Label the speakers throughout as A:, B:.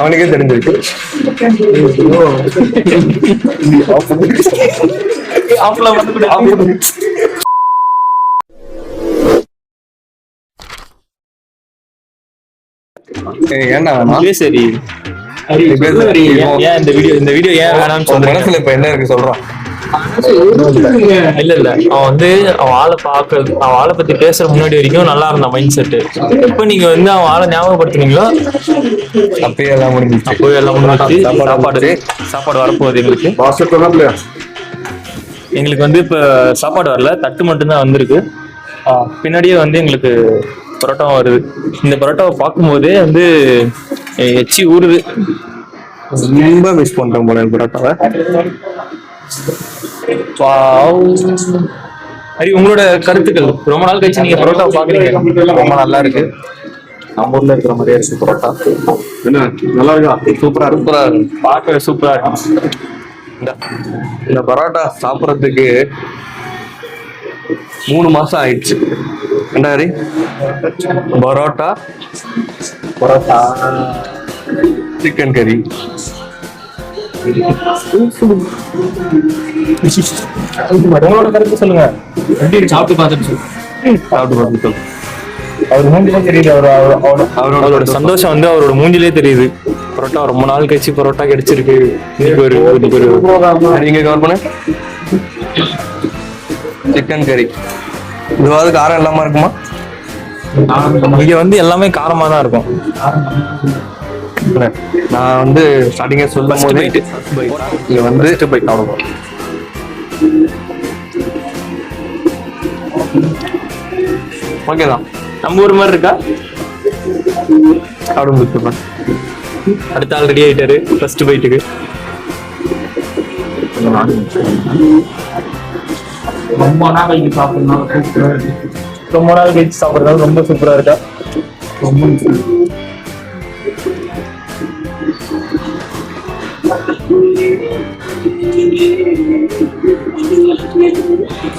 A: அவனுக்கே தெரிஞ்சிருக்கு. ஏன்னா
B: சரி ஏன் இந்த வீடியோ ஏன் வேணாம்னு சொல்ற?
A: மனசுல இப்ப என்ன இருக்கு சொல்றான்?
B: இல்ல அவன் ஆளை பத்தி பேசுற முன்னாடி வரைக்கும் நல்லா இருந்தான் மைண்ட் செட். இப்ப நீங்க வந்து அவன் ஆளை ஞாபகப்படுத்துனீங்களோ
A: அப்பயே எல்லாம் முடிஞ்சிச்சு.
B: சாப்பாடு வரப்போகுது எங்களுக்கு வந்து இப்ப சாப்பாடு வரல, தட்டு மட்டும்தான் வந்திருக்கு. பின்னாடியே வந்து எங்களுக்கு பரோட்டாவும் வருது. இந்த பரோட்டாவை பார்க்கும்போதே வந்து எச்சி ஊறுது.
A: ரொம்ப மிஸ் பண்றேன் போல பரோட்டாவை.
B: ஹரி, உங்களோட கருத்துக்கள். ரொம்ப நாள் கழிச்சு நீங்க பரோட்டா பாக்குறீங்க,
A: ரொம்ப நல்லா இருக்கு.
B: நம்ம ஊர்ல இருக்கிற மாதிரியே இருக்கு பரோட்டா.
A: என்ன நல்லா இருக்கா? சூப்பரா இருக்கு,
B: பார்க்கவே சூப்பரா இருக்கு.
A: இந்த பரோட்டா சாப்பிட்றதுக்கு 3 மாசம் ஆயிடுச்சு. என்ன ஹரி? பரோட்டா சிக்கன் கறி
B: உங்களோட கருத்து சொல்லுங்க. சாப்பிட்டு பார்த்துட்டு அவர் மூஞ்சிலே தெரியுது. அவரோட சந்தோஷம் வந்து அவரோட மூஞ்சிலே தெரியுது. பரோட்டா ரொம்ப நாள் கழிச்சு பரோட்டா கிடைச்சிருக்கு.
A: நீங்க கவர் பண்ண சிக்கன் கறி இதுவாது காரம் இல்லாம இருக்குமா?
B: இங்க வந்து எல்லாமே காரமா தான் இருக்கும்.
A: நான் வந்து ஸ்டார்டிங்கே சொல்லும் போது இங்க வந்து ஓகேதான்.
B: நம்ம ஊர் மாதிரி இருக்கா?
A: சாப்பிடும்.
B: அடுத்த ஆள் ரெடி ஆயிட்டாரு ஃபர்ஸ்ட் பைட்டுக்கு. ரொம்ப நாள் கழிச்சு சாப்பிடுறதுனால ரொம்ப சூப்பரா இருக்கா.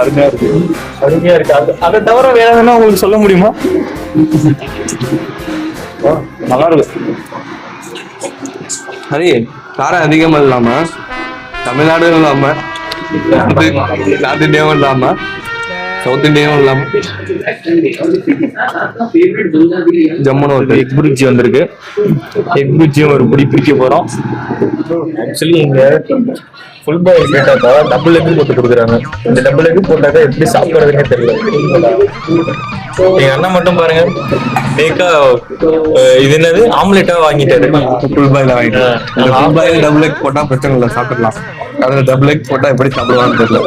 B: அருமையா இருக்கு. அதை தவிர வேற எதுனா உங்களுக்கு சொல்ல முடியுமா?
A: நல்லா இருக்கு. ஹரி, காரம் அதிகமா இல்லாம, தமிழ்நாடு இல்லாம, நார்த் இந்தியாவும் இல்லாம, சவுத் இந்தியாவும் இல்லாம
B: ஜம்முன்னு ஒரு எக் புரிஜி வந்திருக்கு. எக் புரிஜியும் ஒரு பிடி பிரிக்க போறோம். ஆக்சுவலி இங்க ஃபுல் பாயில் கேட்டாக்கா டபுள் எக் போட்டு கொடுக்குறாங்க. இந்த டபுள் எக் போட்டாக்கா எப்படி சாப்பிடுறதுன்னே தெரியல. எங்க அண்ணன் மட்டும் பாருங்க, மேக்கா இது என்னது ஆம்லெட்டா வாங்கிட்டாரு.
A: ஃபுல் பாயில் வாங்கிட்டாரு. ஃபுல் பாயில் டபுள் எக் போட்டா பிரச்சனை இல்லை, சாப்பிடலாம். அதுல டபுள் எக் போட்டா எப்படி சாப்பிடுவான்னு தெரியல.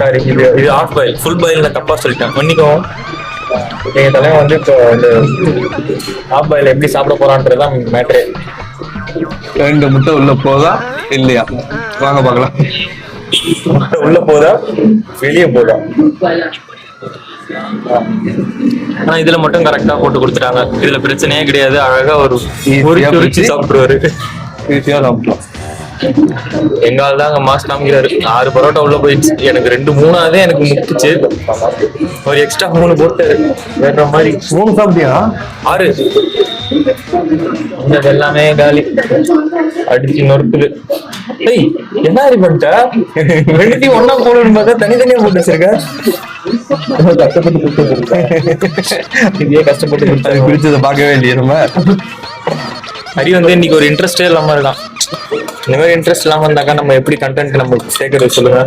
B: சாரி, இது ஆஃப் பாயில். ஃபுல் பாயில் நான் தப்பா சொல்லிட்டேன், மன்னிக்கவும். எங்க தலைவன் வந்து இப்போ இந்த ஆஃப் பாயில் எப்படி சாப்பிட போறான்றதுதான் மேட்ரே.
A: 2 முட்டை உள்ள போதா இல்லையா? வாங்க பார்க்கலாம்.
B: உள்ள போதா வெளியே போதா? ஆனா இதுல மட்டும் கரெக்டா போட்டு கொடுத்துட்டாங்க. இதுல பிரச்சனையே கிடையாது. அழகா ஒரு சாப்பிடுவாரு.
A: ஈஸியா சாப்பிடலாம்.
B: எங்க ஆள் தான் அங்க மாஸ் காமிக்கிறாரு. 6 பரோட்டா உள்ள போயிடுச்சு. எனக்கு 2-3 எனக்கு முட்டுச்சு. ஒரு எக்ஸ்ட்ரா 3 போட்டாரு. வேற மாதிரி
A: 3 சாப்பிட்டியா?
B: 6 எல்லாமே காலி. அடிச்சு நொறுக்குது. ஏய், என்ன பண்ணிட்ட? 2த்தையும் ஒன்னா போடணும் பார்த்தா தனித்தனியா போட்டு வச்சிருக்க. கஷ்டப்பட்டு
A: பிரிச்சதை பார்க்கவே இல்லையே நம்ம.
B: ஹரி வந்து இன்னைக்கு ஒரு இன்ட்ரெஸ்டே இல்லாம இருக்கான். இந்த மாதிரி இன்ட்ரெஸ்ட் இல்லாம இருந்தாக்கா நம்ம எப்படி கண்டென்ட் நம்ம சேர்க்கறது சொல்லுங்க.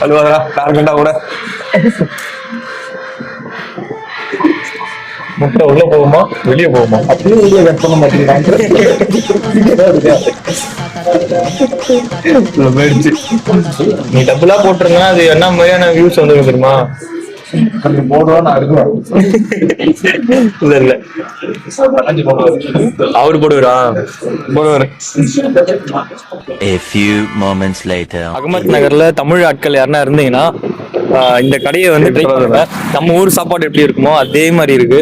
A: அழுவாதா கார்கண்டா கூட.
B: முட்டை உள்ள போகுமா வெளியே போகுமா? அப்படியே வெளியே கட் பண்ண மாட்டேங்கிறாங்க. நீ டபுளா போட்டுருங்க, அது என்ன மாதிரியான வியூஸ் வந்து தெரியுமா? இல்ல அவரு போடுவாரா? அகமத் நகர்ல தமிழ் ஆட்கள் யாருன்னா இருந்தீங்கன்னா இந்த கடையை வந்து நம்ம ஊர் சாப்பாடு எப்படி இருக்குமோ அதே மாதிரி இருக்கு.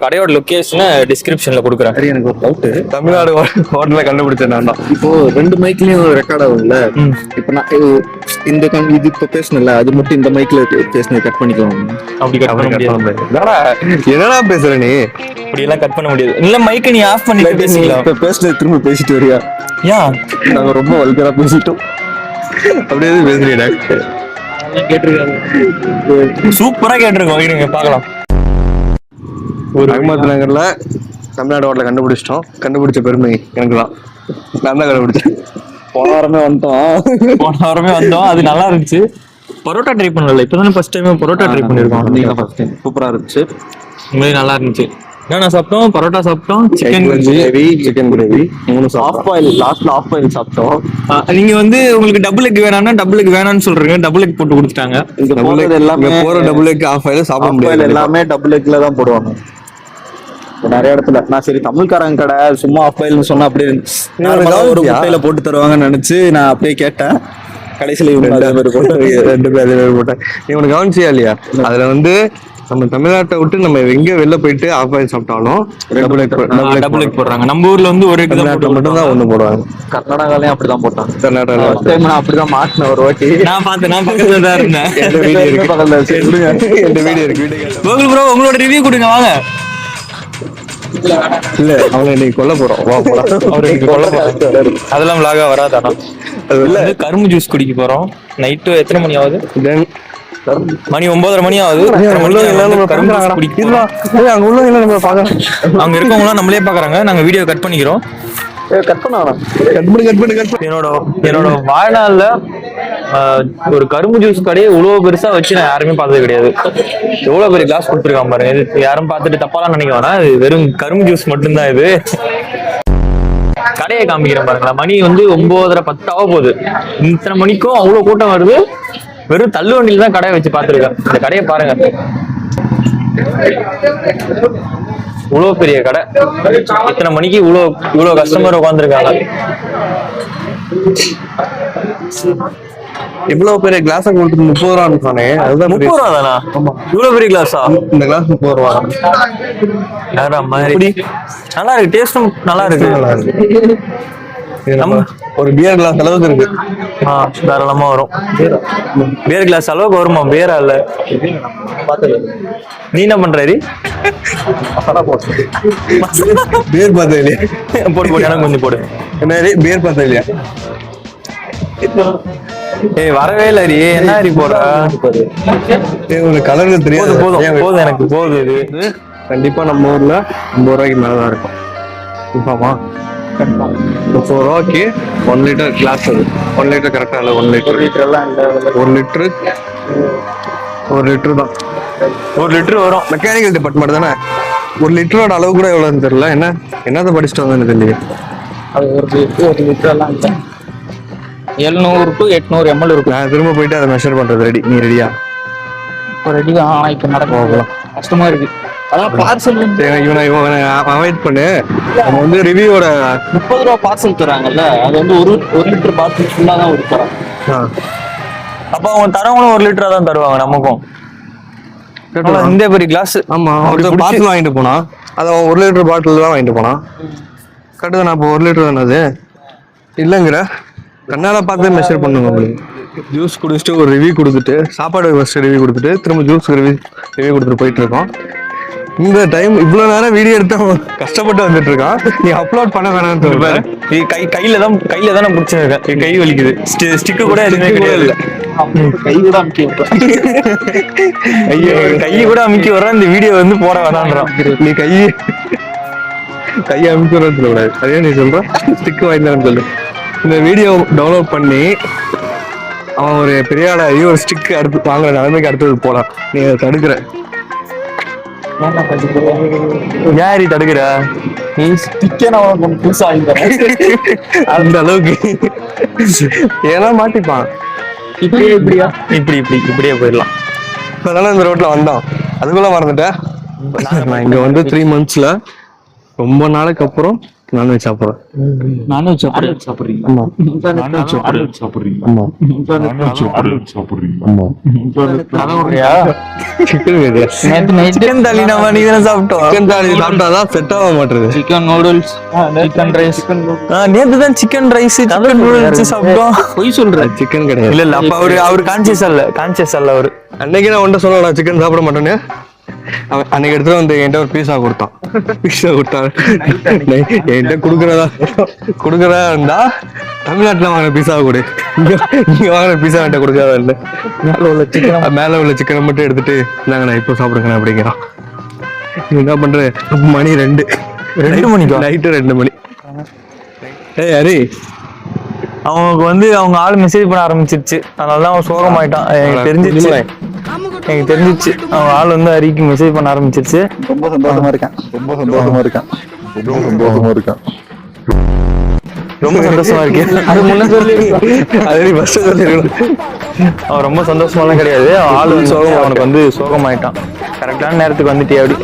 B: கடையோட லொகேஷனை டிஸ்கிரிப்ஷன்ல கொடுக்குறேன்.
C: சரி, எனக்கு ஒரு டவுட்.
A: தமிழ்நாடு ஹோட்டல்ல கண்டுபிடிச்சேன் நான் தான்.
C: இப்போ 2 மைக்லயும் ரெக்கார்ட் ஆகும்ல. இப்போ நான் இது இப்ப பேசணும்ல, அது மட்டும் இந்த மைக்ல பேசினது கட் பண்ணிக்கலாம்.
B: அப்படி கட் பண்ண முடியாது.
A: என்னடா பேசுற நீ?
B: அப்படி எல்லாம் கட் பண்ண முடியாது. இல்ல மைக்கை நீ ஆஃப் பண்ணிட்டு பேசிக்கலாம்.
C: இப்ப பேசுனது திரும்ப பேசிட்டு வரியா?
B: ஏன்
C: நாங்க ரொம்ப வல்கரா பேசிட்டோம்.
A: அப்படியே பேசுறீடா.
B: சூப்பரா கேட்டிருக்கோம். இருங்க பார்க்கலாம்.
A: ஒரு அகமது நகர்ல தமிழ்நாடு ஹோட்டல கண்டுபிடிச்சிட்டோம். கண்டுபிடிச்ச பெருமை எனக்கு தான். நான் தான் கண்டுபிடிச்சேன்.
C: போன வாரமே
B: வந்தோம். அது நல்லா இருந்துச்சு. பரோட்டா ட்ரை பண்ணல. இப்பதானே ஃபர்ஸ்ட் டைம் பரோட்டா ட்ரை பண்ணிருக்கோம்.
C: சூப்பரா இருந்துச்சு.
B: உண்மையிலே நல்லா இருந்துச்சு. என்ன சாப்பிட்டோம்? பரோட்டா சாப்பிட்டோம், சிக்கன்
C: கிரேவி 3 ஆஃப் பாயில். லாஸ்ட்ல ஆஃப் பாயில் சாப்பிட்டோம்.
B: நீங்க வந்து உங்களுக்கு டபுள் எக் வேணாம்னா டபுள் எக் வேணாம்னு சொல்றீங்க. டபுள் எக் போட்டு கொடுத்துட்டாங்க.
C: இங்க போறது எல்லாமே
A: போற டபுள் எக் ஆஃப் ஆயில் சாப்பிட முடியாது.
C: எல்லாமே டபுள் எக்ல தான் போடுவாங்க நிறைய இடத்துல. நான் சரி தமிழ்காரங்க கடை சும்மா ஆஃப் பாயில்னு சொன்னா அப்படியே ஒரு முட்டையில போட்டு தருவாங்கன்னு நினைச்சு நான் அப்படியே கேட்டேன். கடைசியில
A: ரெண்டு பேர் போட்டேன். இவனுக்கு கவனிச்சியா இல்லையா? அதுல வந்து நம்ம தமிழ்நாட்டை விட்டு நம்ம எங்க வெளில போயிட்டு ஆஃப் ஆயில் சாப்பிட்டாலும்
B: டபுள் எக் போடுறாங்க. நம்ம ஊர்ல வந்து ஒரு எக்
A: மட்டும் தான் ஒண்ணு போடுவாங்க.
C: கர்நாடகாலயும் அப்படிதான் போட்டாங்க.
A: கர்நாடகா
C: நான் அப்படிதான் மாட்டினேன் ஒரு வாட்டி.
B: நான் பக்கத்துல தான் இருந்தேன்.
A: எந்த வீடியோ இருக்கு?
B: கோகுல் ப்ரோ உங்களோட ரிவ்யூ கொடுங்க வாங்க.
A: இல்ல அவங்க இன்னைக்கு கொல்ல போறோம். வா போலாம்.
B: அவருக்கு கொல்ல போறோம். அதெல்லாம் vlog வராதானா? இல்ல கரும்பு ஜூஸ் குடிக்க போறோம். நைட்டு எத்தனை மணி ஆகுது? மணி 9:30 மணி ஆகுது. அங்க இருக்கவங்க நம்மளே பாக்குறாங்க. நாங்க வீடியோ கட் பண்ணிக்கிறோம். என்னோட வாழ்நாள்ல ஒரு கரும்பு ஜூஸ் கடையை இவ்வளவு பெருசா வச்சு நான் யாருமே பார்த்தது கிடையாது. எவ்வளவு பெரிய கிளாஸ் கொடுத்துருக்கான் பாருங்க. இது யாரும் பார்த்துட்டு தப்பாலாம் நினைக்க வேணாம். இது வெறும் கரும்பு ஜூஸ் மட்டும்தான். இது கடையை காமிக்கிறேன் பாருங்களா. மணி வந்து 9:30 10 ஆக போகுது. இத்தனை மணிக்கும் அவ்வளவு கூட்டம் வருது. வெறும் தள்ளு வண்டியில தான் கடையை வச்சு பார்த்துருக்கேன். இந்த கடையை பாருங்க. இவ்வளவு பெரிய கடை. இத்தனை மணிக்கு இவ்வளவு கஸ்டமர் உட்காந்துருக்காங்க.
A: இவ்வளவு பெரிய கிளாஸ் கொடுத்து 30 ரூபா இருக்கானே. அதுதான்
B: 30 ரூபா தானா? இவ்வளவு பெரிய கிளாஸா?
A: இந்த கிளாஸ் 30 ரூபா.
B: நல்லா இருக்கு. டேஸ்டும் நல்லா இருக்கு.
A: ஒரு பியர் கிளாஸ் அளவுக்கு இருக்கு.
B: தாராளமா வரும். பியர் கிளாஸ் அளவுக்கு வருமா? பியரா இல்ல. நீ என்ன பண்ற?
A: பியர் பார்த்தா இல்லையா?
B: போடு போடு, எனக்கு கொஞ்சம் போடு.
A: என்ன பியர் பார்த்தா இல்லையா?
B: ஏய் வரவே இல்ல. என்ன போடுற?
A: ஒரு கலருக்கு தெரியாது.
B: போதும் எனக்கு போகுது. இது
A: கண்டிப்பா நம்ம ஊர்ல 50 ரூபாய்க்கு மேலதான் இருக்கும். இப்பமா 30 ரூபாய்க்கு 1 லிட்டர் கிளாஸ். அது 1 லிட்டர் கரெக்டா இல்ல? 1 லிட்டர் எல்லாம் இல்ல. 1 லிட்டர் தான்.
B: 1 லிட்டர் வரும்.
A: மெக்கானிக்கல் டிபார்ட்மெண்ட் தானே. 1 லிட்டரோட அளவு கூட எவ்வளவுன்னு தெரியல. என்னத்த படிச்சுட்டு வந்தேன்னு தெரியல.
C: அது ஒரு லிட்டர் எல்லாம் இல்ல. 700 to 800 ml இருக்கும்.
A: நான் திரும்ப போயிட்டு அதை மெஷர் பண்றது. ரெடி? நீ ரெடியா?
C: ரெடி தான். இப்ப நடக்கும். கஷ்டமா இருக்கு. அதான் பார்சல்
A: இவனை அவாய்ட் பண்ணு. நம்ம வந்து ரிவ்யூவோட
C: 30 ரூபா பார்சல் தராங்கல்ல, அது வந்து ஒரு லிட்டர் பார்சல் ஃபுல்லா தான் கொடுக்குறாங்க.
B: அப்ப அவங்க தரவங்களும் 1 லிட்டரா தான் தருவாங்க நமக்கும். இந்த பெரிய கிளாஸ்.
A: ஆமா, ஒருத்தர் பார்சல் வாங்கிட்டு போனா அதை 1 லிட்டர் பாட்டில் தான் வாங்கிட்டு போனான். கரெக்டு தானே? அப்போ 1 லிட்டர் தானே அது? இல்லைங்கிற கண்ணால பார்த்து மெஷர் பண்ணுங்க. உங்களுக்கு ஜூஸ் குடிச்சிட்டு ஒரு ரிவ்யூ கொடுத்துட்டு, சாப்பாடு ஃபர்ஸ்ட் ரிவ்யூ கொடுத்துட்டு திரும்ப ஜூஸ் ரிவ்யூ கொடுத்துட்டு போயிட்டு இருக்கோம். இந்த டைம் இவ்வளவு நேரம் வீடியோ எடுத்து கஷ்டப்பட்டு வந்துட்டு இருக்கான். நீ அப்லோட் பண்ண வேணாம்னு சொல்லுவேன்.
B: கையில தான் பிடிச்சிருக்கேன். கை வலிக்குது. ஸ்டிக்கு கூட எதுவுமே கிடையாது.
C: கை கூட அமுக்கி
B: வர இந்த வீடியோ வந்து போட வேணான்றான்.
A: நீ கையை அமுக்கி வரன்னு சொல்லக்கூடாது. அதே நீ சொல்ற ஸ்டிக்கு வாங்கினான்னு சொல்லு. இந்த வீடியோ டவுன்லோட் பண்ணி அவன் ஒரு பெரிய ஆளாகி ஒரு ஸ்டிக் அடுத்து வாங்குற நிலைமைக்கு அடுத்தது போலாம். நீ அதை தடுக்கிற.
B: யாரி தடுக்கிற?
A: அந்த அளவுக்கு ஏன்னா மாட்டிப்பான்.
B: இப்படியே போயிடலாம்.
A: அதனால இந்த ரோட்ல வந்தோம். அதுக்குள்ள மறந்துட்டேன். நான் இங்க வந்து 3 monthsல ரொம்ப நாளைக்கு அப்புறம் நான்வெஜ் சாப்பிட்றேன்.
C: நானும் சாப்பிடுறீங்க.
A: ஆமா ஆமா சிக்கன்
D: சிக்கன் தாலி நம்ம நீ தானே சாப்பிட்டோம்.
A: சிக்கன் தாலி சாப்பிட்டாதான் செட் ஆக மாட்டேங்குது.
D: Chicken noodles, chicken rice. நேத்து தான் சிக்கன் ரைஸ் சிக்கன் நூடுல்ஸ் சாப்பிட்டோம்.
C: பொய் சொல்றேன்.
A: சிக்கன் கிடையாது.
D: இல்ல இல்ல, அப்ப அவரு கான்சியஸ் அல்ல அவரு.
A: அன்னைக்கு நான் ஒன்றை சொன்னேன், நான் சிக்கன் சாப்பிட மாட்டேன்னு. அவன் அன்னைக்கு எடுத்துட்டு வந்து என்கிட்ட ஒரு பீஸா கொடுத்தான். என்கிட்ட கொடுக்குறதா இருந்தா தமிழ்நாட்டுல வாங்கின பீஸா கொடு, இங்க வாங்கின பீஸா என்கிட்ட கொடுக்காத இல்லை. மேல உள்ள சிக்கனை மட்டும் எடுத்துட்டு நாங்க நான் இப்போ சாப்பிடுங்க அப்படிங்கிறான். என்ன பண்ற? மணி 2 மணிக்கு நைட்டு 2 மணி. ஏய் ஹரி,
D: அவனுக்கு வந்து அவங்க ஆள் மெசேஜ் பண்ண ஆரம்பிச்சிருச்சு. அதனாலதான் அவன் சோகமாயிட்டான். எனக்கு தெரிஞ்சிச்சு அவன் ஆள் வந்து ஹரிக்கு மெசேஜ் பண்ண ஆரம்பிச்சிருச்சு.
C: ரொம்ப சந்தோஷமா இருக்கேன்.
D: அது முன்ன சொல்லி
A: அது ஃபர்ஸ்ட் சொல்லிருக்கணும்.
D: அவன் ரொம்ப சந்தோஷமாலாம் கிடையாது. அவன் ஆள் வந்து அவனுக்கு வந்து சோகமாயிட்டான். கரெக்டான நேரத்துக்கு வந்துட்டே அப்படி